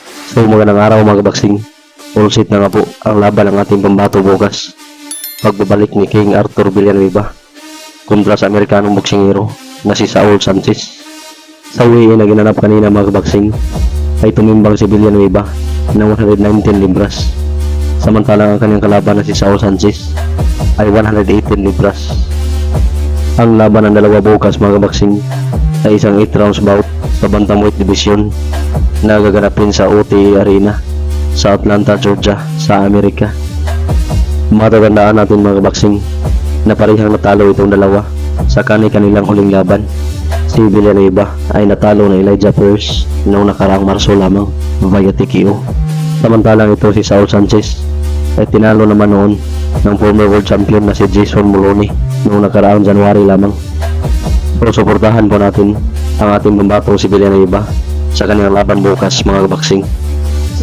So magandang araw mga kabaksing. All set na nga po ang laban ng ating pambato bukas. Pagbabalik ni King Arthur Villanueva kontra sa Amerikanong boksingero na si Saul Sanchez. Sa weigh-in na ginanap kanina mga kabaksing ay tumimbang si Villanueva ng 119 libras. Samantalang ang kanyang kalaban na si Saul Sanchez ay 118 libras. Ang laban ng dalawa bukas mga kabaksing ay isang 8 rounds bout sa bantamweight division na gaganapin sa OTE Arena sa Atlanta, Georgia, sa Amerika. Matatandaan natin mga kabaksing na parehang natalo itong dalawa sa kanilang huling laban. Si Villanueva ay natalo na Elijah Pearce noong nakaraang Marso lamang via TKO. Samantalang ito si Saul Sanchez ay tinalo naman noon ng former world champion na si Jason Moloney noong nakaraang January lamang. So suportahan po natin ang ating pambato si Villanueva sa kanyang laban bukas mga kabaksing.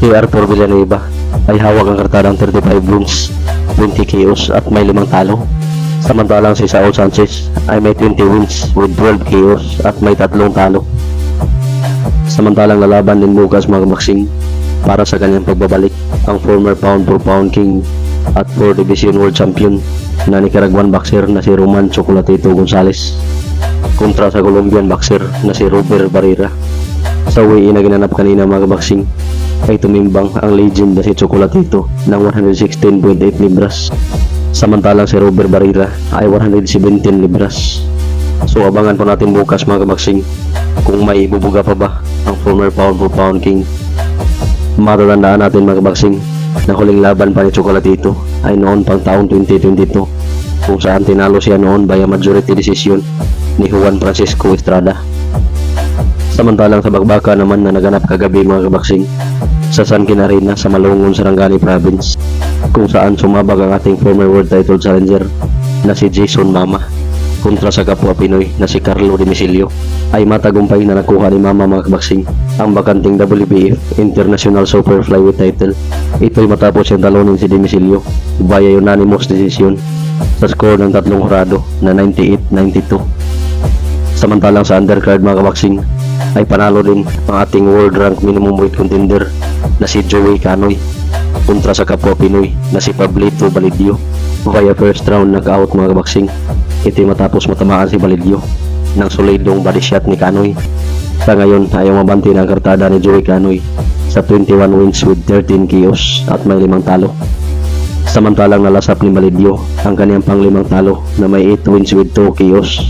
Si Arthur Villanueva ay hawak ang kartadang 35 wins, 20 KOs at may 5 talo. Samantalang si Saul Sanchez ay may 20 wins with 12 KOs at may 3 talo. Samantalang lalaban din bukas mga kabaksing para sa kanyang pagbabalik ang former pound for pound king at 4 division world champion na Nicaraguan boxer na si Roman Chocolatito Gonzalez kontra sa Colombian boxer na si Robert Barrera. Sa weigh-in na ginanap kanina mga kabaksing ay tumimbang ang legend na si Chocolatito ng 116.8 libras. Samantalang si Robert Barrera ay 117 libras. So abangan po natin bukas mga kabaksing kung may ibubuga pa ba ang former pound for pound king. Matatandaan natin mga kabaksing na huling laban pa ni Chocolatito ay noon pang taong 2022 kung saan tinalo siya noon via majority decision ni Juan Francisco Estrada. Samantalang sa bakbaka naman na naganap kagabi mga kabaksing sa San Quin Arena sa Malungon, Sarangani Province kung saan sumabag ang ating former world title challenger na si Jason Mama kontra sa kapwa Pinoy na si Carlo Dimisilio ay matagumpay na nakuha ni Mama mga kabaksing ang bakanting WBF International Super Flyweight title. Ito'y matapos siyang talunin si Dimisilio via unanimous decision sa score ng 3 hurado na 98-92. Samantalang sa undercard mga kabaksing ay panalo din ang ating world rank minimum weight contender na si Joey Canoy kontra sa kapwa Pinoy na si Pablito Balidio via first round knockout mga kabaksing. Ito matapos matamaan si Balidio ng solidong body shot ni Canoy. Sa ngayon ayaw mabanti na ang kartada ni Joey Canoy sa 21 wins with 13 KOs at may 5 talo. Samantalang nalasap ni Balidio ang kanyang pang 5 talo na may 8 wins with 2 KOs.